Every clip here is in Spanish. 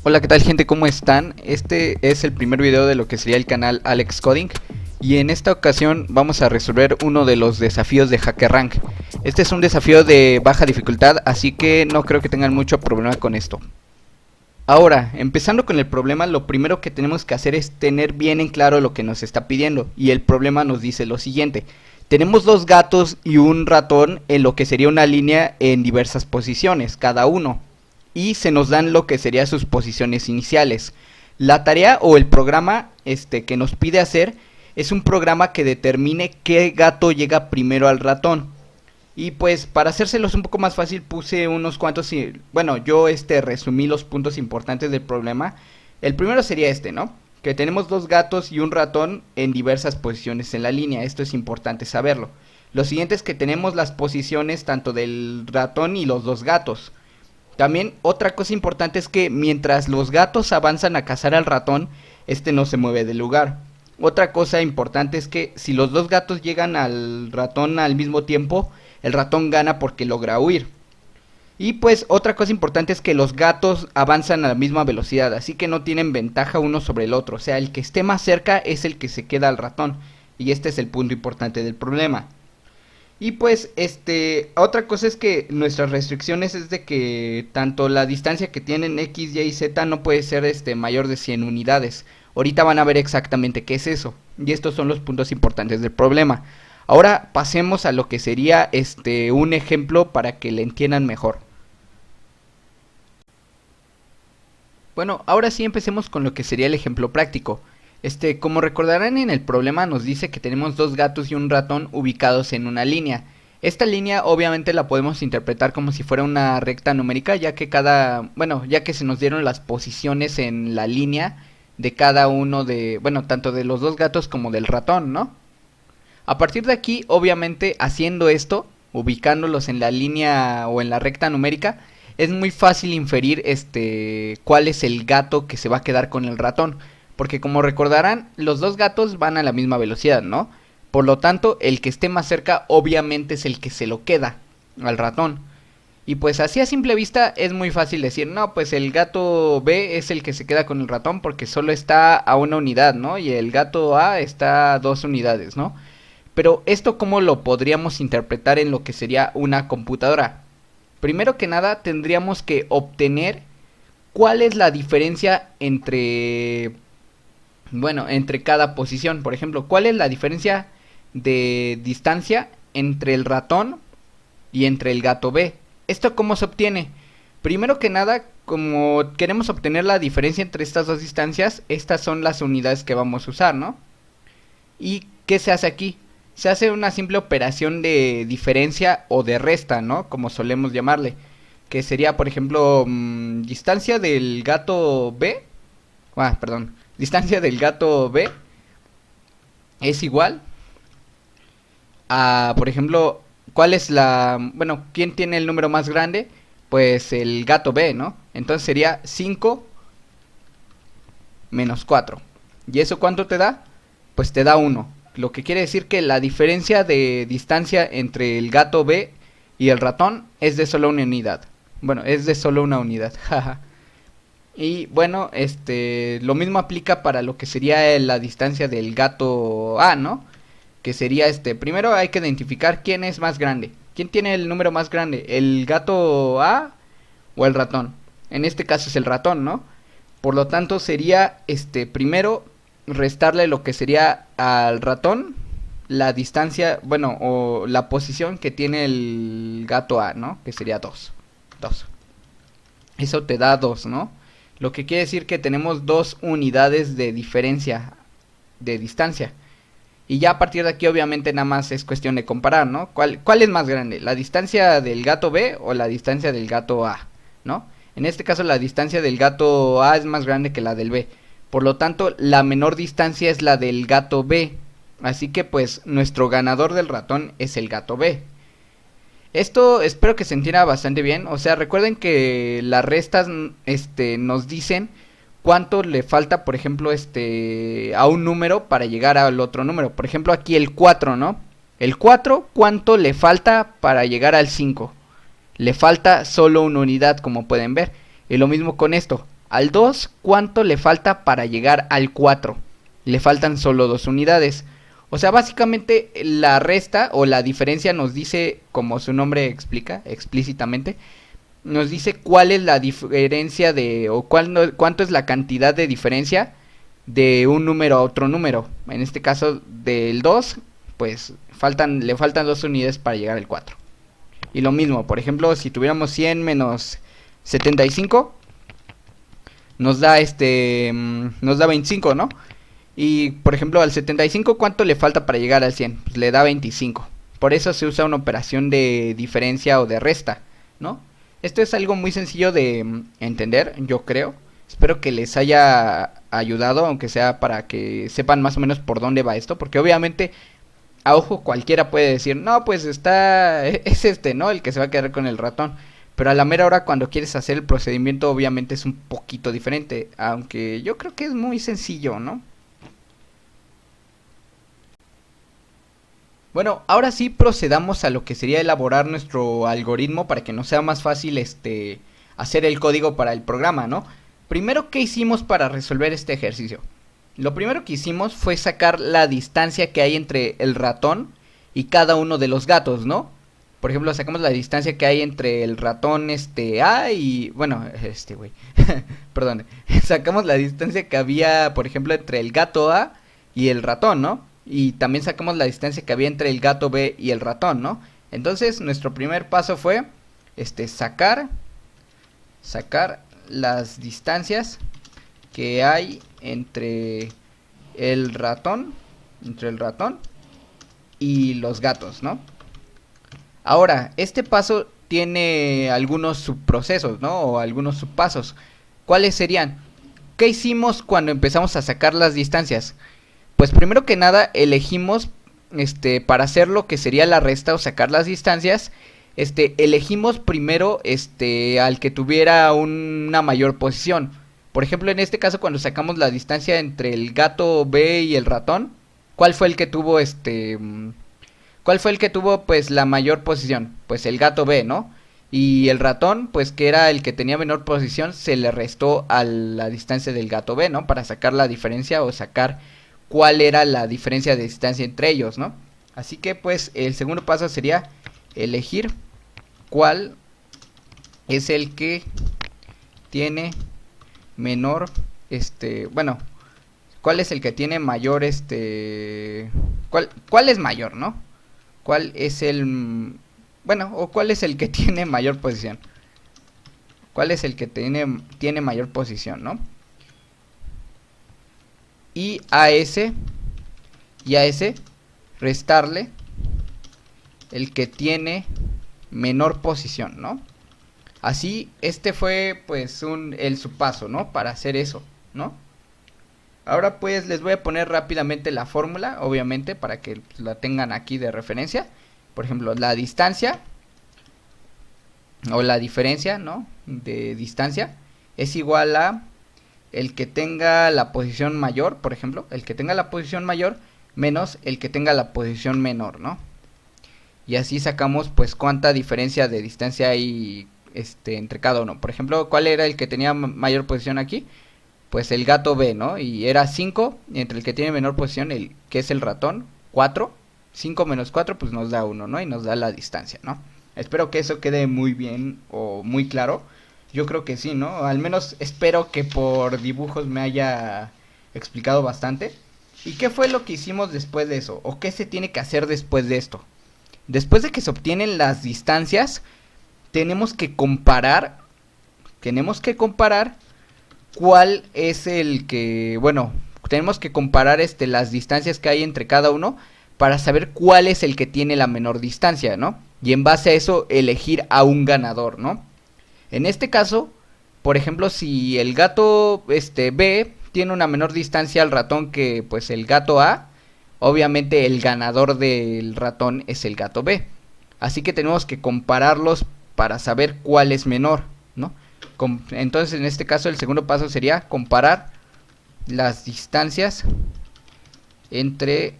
Hola, ¿qué tal, gente? ¿Cómo están? Este es el primer video de lo que sería el canal Alex Coding, y en esta ocasión vamos a resolver uno de los desafíos de HackerRank. Este es un desafío de baja dificultad, así que no creo que tengan mucho problema con esto. Ahora, empezando con el problema, lo primero que tenemos que hacer es tener bien en claro lo que nos está pidiendo, y el problema nos dice lo siguiente. Tenemos dos gatos y un ratón en lo que sería una línea en diversas posiciones, cada uno, y se nos dan lo que serían sus posiciones iniciales. La tarea o el programa que nos pide hacer es un programa que determine qué gato llega primero al ratón. Y pues para hacérselos un poco más fácil puse unos cuantos, bueno, yo resumí los puntos importantes del problema. El primero sería ¿no? Que tenemos dos gatos y un ratón en diversas posiciones en la línea. Esto es importante saberlo. Lo siguiente es que tenemos las posiciones tanto del ratón y los dos gatos. También otra cosa importante es que mientras los gatos avanzan a cazar al ratón, no se mueve del lugar. Otra cosa importante es que si los dos gatos llegan al ratón al mismo tiempo, el ratón gana porque logra huir. Y pues otra cosa importante es que los gatos avanzan a la misma velocidad, así que no tienen ventaja uno sobre el otro. O sea, el que esté más cerca es el que se queda al ratón. Y este es el punto importante del problema. Y pues otra cosa es que nuestras restricciones es de que tanto la distancia que tienen X, Y y Z no puede ser mayor de 100 unidades. Ahorita van a ver exactamente qué es eso. Y estos son los puntos importantes del problema. Ahora pasemos a lo que sería un ejemplo para que le entiendan mejor. Bueno, ahora sí empecemos con lo que sería el ejemplo práctico. Como recordarán, en el problema nos dice que tenemos dos gatos y un ratón ubicados en una línea. Esta línea obviamente la podemos interpretar como si fuera una recta numérica, ya que ya que se nos dieron las posiciones en la línea de cada uno tanto de los dos gatos como del ratón, ¿no? A partir de aquí, obviamente, haciendo esto, ubicándolos en la línea o en la recta numérica, es muy fácil inferir cuál es el gato que se va a quedar con el ratón. Porque como recordarán, los dos gatos van a la misma velocidad, ¿no? Por lo tanto, el que esté más cerca obviamente es el que se lo queda al ratón. Y pues así a simple vista es muy fácil decir, no, pues el gato B es el que se queda con el ratón porque solo está a una unidad, ¿no? Y el gato A está a 2 unidades, ¿no? Pero esto, ¿cómo lo podríamos interpretar en lo que sería una computadora? Primero que nada tendríamos que obtener cuál es la diferencia entre cada posición. Por ejemplo, ¿cuál es la diferencia de distancia entre el ratón y entre el gato B? ¿Esto cómo se obtiene? Primero que nada, como queremos obtener la diferencia entre estas dos distancias, estas son las unidades que vamos a usar, ¿no? ¿Y qué se hace aquí? Se hace una simple operación de diferencia o de resta, ¿no? Como solemos llamarle. Que sería, por ejemplo, distancia del gato B. Distancia del gato B es igual a, por ejemplo, ¿cuál es ¿quién tiene el número más grande? Pues el gato B, ¿no? Entonces sería 5 menos 4. ¿Y eso cuánto te da? Pues te da 1. Lo que quiere decir que la diferencia de distancia entre el gato B y el ratón es de solo una unidad. Bueno, es de solo una unidad. Y bueno, lo mismo aplica para lo que sería la distancia del gato A, ¿no? Que sería primero hay que identificar quién es más grande. ¿Quién tiene el número más grande? ¿El gato A o el ratón? En este caso es el ratón, ¿no? Por lo tanto sería primero restarle lo que sería al ratón la distancia, o la posición que tiene el gato A, ¿no? Que sería 2. Eso te da 2, ¿no? Lo que quiere decir que tenemos 2 unidades de diferencia de distancia. Y ya a partir de aquí obviamente nada más es cuestión de comparar, ¿no? ¿Cuál es más grande? ¿La distancia del gato B o la distancia del gato A? ¿No? En este caso la distancia del gato A es más grande que la del B. Por lo tanto, la menor distancia es la del gato B. Así que pues nuestro ganador del ratón es el gato B. Esto espero que se entienda bastante bien. O sea, recuerden que las restas nos dicen cuánto le falta, por ejemplo, a un número para llegar al otro número. Por ejemplo, aquí el 4, ¿no? El 4, ¿cuánto le falta para llegar al 5? Le falta solo una unidad, como pueden ver. Y lo mismo con esto. Al 2, ¿cuánto le falta para llegar al 4? Le faltan solo 2 unidades. O sea, básicamente la resta o la diferencia nos dice, como su nombre explica explícitamente, nos dice cuál es la diferencia de, o cuánto es la cantidad de diferencia de un número a otro número. En este caso del 2, pues le faltan 2 unidades para llegar al 4. Y lo mismo, por ejemplo, si tuviéramos 100 menos 75, nos da 25, ¿no? Y por ejemplo, al 75, ¿cuánto le falta para llegar al 100? Pues le da 25. Por eso se usa una operación de diferencia o de resta, ¿no? Esto es algo muy sencillo de entender, yo creo. Espero que les haya ayudado, aunque sea para que sepan más o menos por dónde va esto, porque obviamente a ojo cualquiera puede decir, no, pues es este, ¿no? El que se va a quedar con el ratón. Pero a la mera hora cuando quieres hacer el procedimiento obviamente es un poquito diferente, aunque yo creo que es muy sencillo, ¿no? Bueno, ahora sí procedamos a lo que sería elaborar nuestro algoritmo para que nos sea más fácil hacer el código para el programa, ¿no? Primero, ¿qué hicimos para resolver este ejercicio? Lo primero que hicimos fue sacar la distancia que hay entre el ratón y cada uno de los gatos, ¿no? Por ejemplo, sacamos la distancia que hay entre el ratón A y... Bueno, güey. Perdón. Sacamos la distancia que había, por ejemplo, entre el gato A y el ratón, ¿no? Y también sacamos la distancia que había entre el gato B y el ratón, ¿no? Entonces, nuestro primer paso fue sacar las distancias que hay el ratón, entre el ratón y los gatos, ¿no? Ahora, este paso tiene algunos subprocesos, ¿no? O algunos subpasos. ¿Cuáles serían? ¿Qué hicimos cuando empezamos a sacar las distancias? Pues primero que nada elegimos, para hacer lo que sería la resta o sacar las distancias, elegimos primero, al que tuviera una mayor posición. Por ejemplo, en este caso cuando sacamos la distancia entre el gato B y el ratón, ¿cuál fue el que tuvo, cuál fue el que tuvo, pues, la mayor posición? Pues el gato B, ¿no? Y el ratón, pues, que era el que tenía menor posición, se le restó a la distancia del gato B, ¿no? Para sacar la diferencia o sacar cuál era la diferencia de distancia entre ellos, ¿no? Así que pues el segundo paso sería elegir cuál es el que tiene menor, bueno, cuál es el que tiene mayor, cuál es mayor, ¿no? ¿Cuál es bueno, o cuál es el que tiene mayor posición? ¿Cuál es el que tiene mayor posición, ¿no? Y a ese restarle el que tiene menor posición, ¿no? Así, fue pues el subpaso, ¿no? Para hacer eso, ¿no? Ahora pues les voy a poner rápidamente la fórmula, obviamente, para que la tengan aquí de referencia. Por ejemplo, la distancia o la diferencia, ¿no? De distancia es igual a el que tenga la posición mayor, por ejemplo, el que tenga la posición mayor menos el que tenga la posición menor, ¿no? Y así sacamos pues cuánta diferencia de distancia hay entre cada uno. Por ejemplo, ¿cuál era el que tenía mayor posición aquí? Pues el gato B, ¿no? Y era 5, entre el que tiene menor posición, que es el ratón, 4. 5 menos 4 pues nos da 1, ¿no? Y nos da la distancia, ¿no? Espero que eso quede muy bien o muy claro. Yo creo que sí, ¿no? Al menos espero que por dibujos me haya explicado bastante. ¿Y qué fue lo que hicimos después de eso? ¿O qué se tiene que hacer después de esto? Después de que se obtienen las distancias, tenemos que comparar cuál es el que, bueno, tenemos que comparar las distancias que hay entre cada uno para saber cuál es el que tiene la menor distancia, ¿no? Y en base a eso elegir a un ganador, ¿no? En este caso, por ejemplo, si el gato B tiene una menor distancia al ratón que pues el gato A, obviamente el ganador del ratón es el gato B. Así que tenemos que compararlos para saber cuál es menor, ¿no? Entonces en este caso el segundo paso sería comparar las distancias entre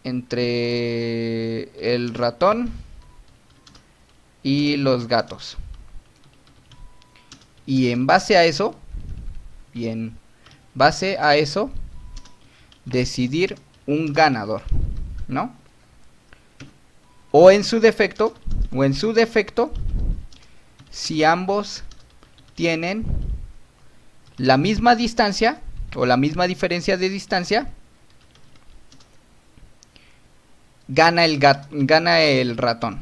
el ratón y los gatos. Y en base a eso y en base a eso decidir un ganador, ¿no? O en su defecto, si ambos tienen la misma distancia o la misma diferencia de distancia, gana el ratón,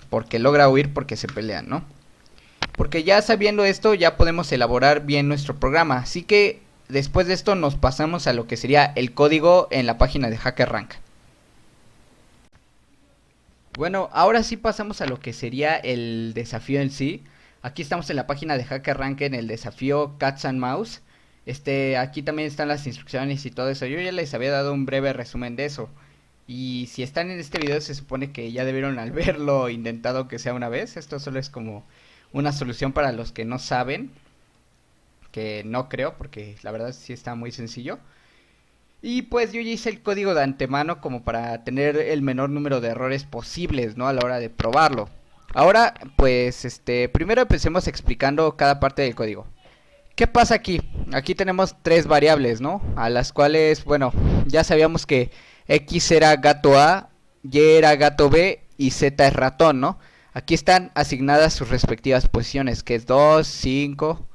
porque logra huir porque se pelean, ¿no? Porque ya sabiendo esto ya podemos elaborar bien nuestro programa, así que después de esto nos pasamos a lo que sería el código en la página de HackerRank. Bueno, ahora sí pasamos a lo que sería el desafío en sí. Aquí estamos en la página de HackerRank en el desafío Cats and Mouse. Aquí también están las instrucciones y todo eso. Yo ya les había dado un breve resumen de eso. Y si están en este video se supone que ya debieron al verlo intentado que sea una vez. Esto solo es como una solución para los que no saben. Que no creo porque la verdad sí está muy sencillo. Y pues yo ya hice el código de antemano como para tener el menor número de errores posibles, ¿no? A la hora de probarlo. Ahora, pues, primero empecemos explicando cada parte del código. ¿Qué pasa aquí? Aquí tenemos tres variables, ¿no? A las cuales, bueno, ya sabíamos que X era gato A, Y era gato B y Z es ratón, ¿no? Aquí están asignadas sus respectivas posiciones, que es 2, 5,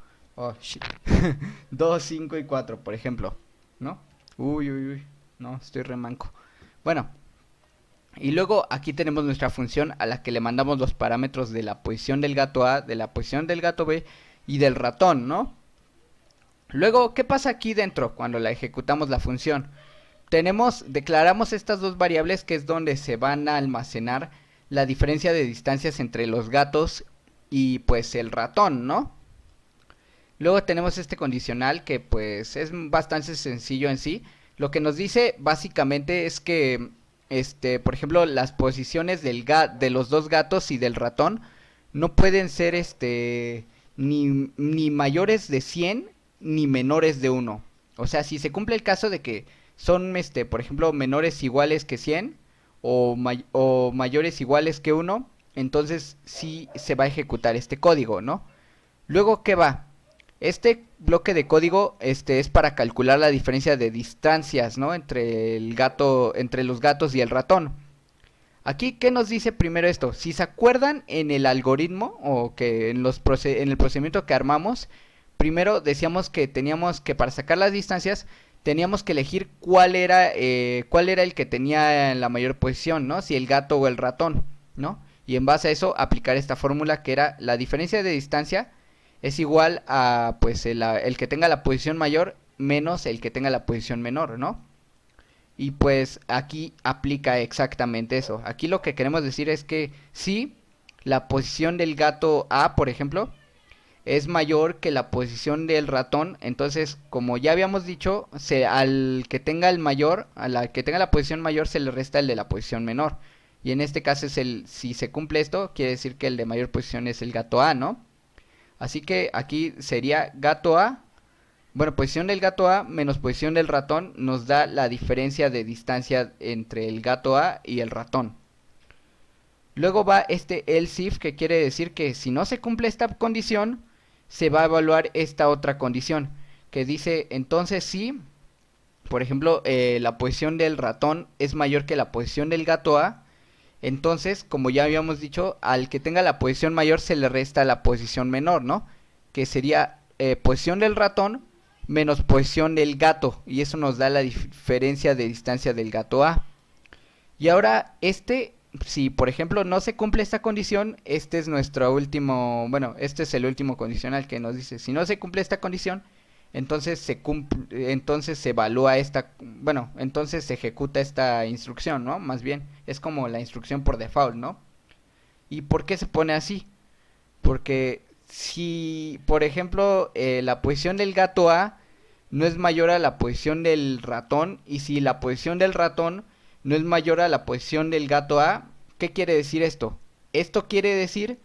2, 5 y 4, por ejemplo, ¿no? Uy, no, estoy remanco. Bueno, y luego aquí tenemos nuestra función a la que le mandamos los parámetros de la posición del gato A, de la posición del gato B y del ratón, ¿no? Luego, ¿qué pasa aquí dentro cuando la ejecutamos la función? Declaramos estas dos variables que es donde se van a almacenar la diferencia de distancias entre los gatos y pues el ratón, ¿no? Luego tenemos este condicional que pues es bastante sencillo en sí. Lo que nos dice básicamente es que, por ejemplo, las posiciones de los dos gatos y del ratón no pueden ser, ni mayores de 100 ni menores de 1. O sea, si se cumple el caso de que son, por ejemplo, menores iguales que 100 o mayores iguales que 1, entonces sí se va a ejecutar este código, ¿no? Luego, ¿qué va? Este bloque de código es para calcular la diferencia de distancias, ¿no? Entre los gatos y el ratón. Aquí, ¿qué nos dice primero esto? Si se acuerdan en el algoritmo o que en el procedimiento que armamos, primero decíamos que teníamos que para sacar las distancias teníamos que elegir cuál era el que tenía la mayor posición, ¿no? Si el gato o el ratón, ¿no? Y en base a eso aplicar esta fórmula que era la diferencia de distancia es igual a pues el que tenga la posición mayor menos el que tenga la posición menor, ¿no? Y pues aquí aplica exactamente eso. Aquí lo que queremos decir es que si la posición del gato A, por ejemplo, es mayor que la posición del ratón, entonces como ya habíamos dicho, al que tenga a la que tenga la posición mayor se le resta el de la posición menor. Y en este caso si se cumple esto, quiere decir que el de mayor posición es el gato A, ¿no? Así que aquí sería gato A, bueno, posición del gato A menos posición del ratón nos da la diferencia de distancia entre el gato A y el ratón. Luego va este else if, que quiere decir que si no se cumple esta condición, se va a evaluar esta otra condición, que dice entonces si, por ejemplo, la posición del ratón es mayor que la posición del gato A, entonces, como ya habíamos dicho, al que tenga la posición mayor se le resta la posición menor, ¿no? Que sería posición del ratón menos posición del gato. Y eso nos da la diferencia de distancia del gato A. Y ahora, si por ejemplo no se cumple esta condición, este es este es el último condicional que nos dice, si no se cumple esta condición, entonces entonces se evalúa entonces se ejecuta esta instrucción, ¿no? Más bien, es como la instrucción por default, ¿no? ¿Y por qué se pone así? Porque si, por ejemplo, la posición del gato A no es mayor a la posición del ratón, y si la posición del ratón no es mayor a la posición del gato A, ¿qué quiere decir esto? Esto quiere decir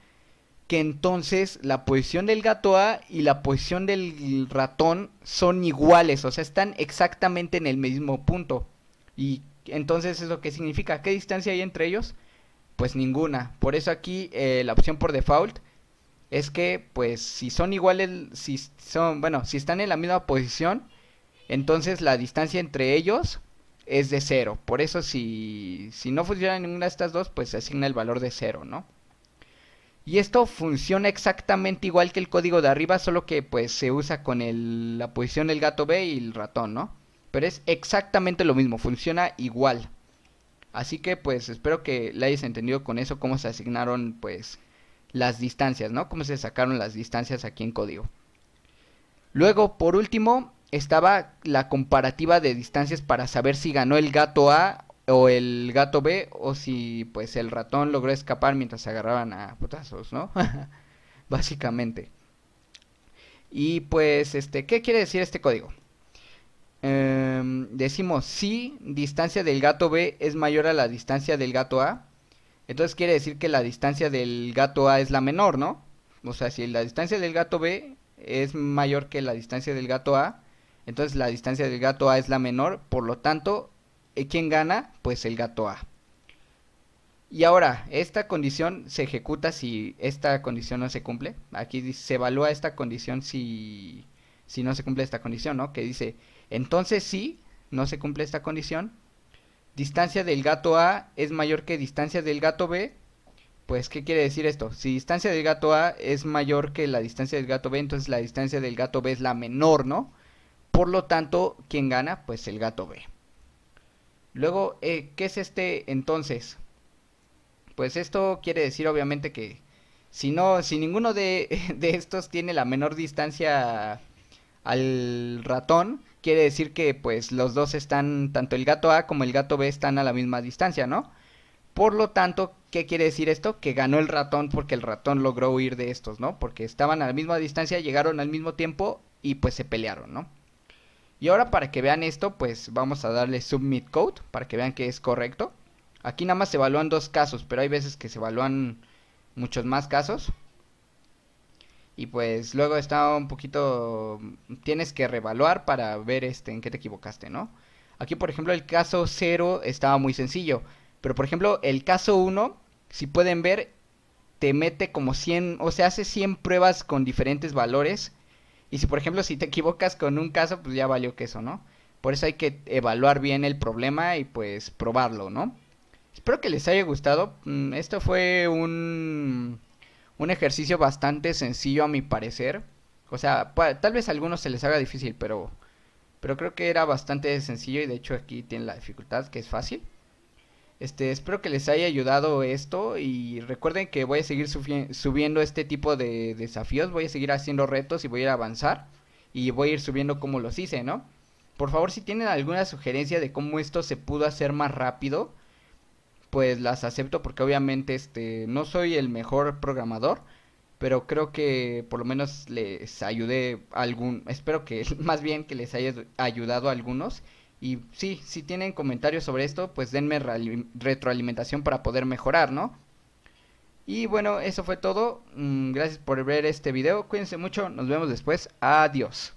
que entonces la posición del gato A y la posición del ratón son iguales, o sea, están exactamente en el mismo punto. Y entonces, ¿eso qué significa? ¿Qué distancia hay entre ellos? Pues ninguna. Por eso aquí la opción por default es que pues si son iguales, si están en la misma posición, entonces la distancia entre ellos es de cero. Por eso si no funciona ninguna de estas dos, pues se asigna el valor de cero, ¿no? Y esto funciona exactamente igual que el código de arriba, solo que pues se usa con la posición del gato B y el ratón, ¿no? Pero es exactamente lo mismo, funciona igual. Así que pues espero que le hayas entendido con eso cómo se asignaron pues las distancias, ¿no? Cómo se sacaron las distancias aquí en código. Luego, por último, estaba la comparativa de distancias para saber si ganó el gato A o el gato B o si pues el ratón logró escapar mientras se agarraban a putazos, ¿no? Básicamente. Y pues ¿qué quiere decir este código? Decimos si distancia del gato B es mayor a la distancia del gato A, entonces quiere decir que la distancia del gato A es la menor, ¿no? O sea, si la distancia del gato B es mayor que la distancia del gato A, entonces la distancia del gato A es la menor, por lo tanto, ¿quién gana? Pues el gato A. Y ahora, esta condición se ejecuta si esta condición no se cumple. Aquí se evalúa esta condición si no se cumple esta condición, ¿no? Que dice, entonces si no se cumple esta condición, distancia del gato A es mayor que distancia del gato B. Pues, ¿qué quiere decir esto? Si distancia del gato A es mayor que la distancia del gato B, entonces la distancia del gato B es la menor, ¿no? Por lo tanto, ¿quién gana? Pues el gato B. Luego, ¿qué es entonces? Pues esto quiere decir obviamente que si ninguno de estos tiene la menor distancia al ratón, quiere decir que pues los dos están, tanto el gato A como el gato B están a la misma distancia, ¿no? Por lo tanto, ¿qué quiere decir esto? Que ganó el ratón porque el ratón logró huir de estos, ¿no? Porque estaban a la misma distancia, llegaron al mismo tiempo y pues se pelearon, ¿no? Y ahora para que vean esto, pues vamos a darle submit code para que vean que es correcto. Aquí nada más se evalúan dos casos, pero hay veces que se evalúan muchos más casos. Y pues luego está un poquito, tienes que reevaluar para ver en qué te equivocaste, ¿no? Aquí por ejemplo el caso 0 estaba muy sencillo, pero por ejemplo el caso 1, si pueden ver, te mete como 100, o sea, hace 100 pruebas con diferentes valores. Y si por ejemplo si te equivocas con un caso, pues ya valió queso, ¿no? Por eso hay que evaluar bien el problema y pues probarlo, ¿no? Espero que les haya gustado. Esto fue un ejercicio bastante sencillo a mi parecer. O sea, tal vez a algunos se les haga difícil, pero creo que era bastante sencillo y de hecho aquí tiene la dificultad que es fácil. Espero que les haya ayudado esto y recuerden que voy a seguir subiendo este tipo de desafíos, voy a seguir haciendo retos y voy a ir a avanzar y voy a ir subiendo como los hice, ¿no? Por favor, si tienen alguna sugerencia de cómo esto se pudo hacer más rápido, pues las acepto porque obviamente no soy el mejor programador, pero creo que por lo menos les ayudé espero que más bien que les haya ayudado a algunos. Y sí, si tienen comentarios sobre esto, pues denme retroalimentación para poder mejorar, ¿no? Y bueno, eso fue todo. Gracias por ver este video. Cuídense mucho. Nos vemos después. Adiós.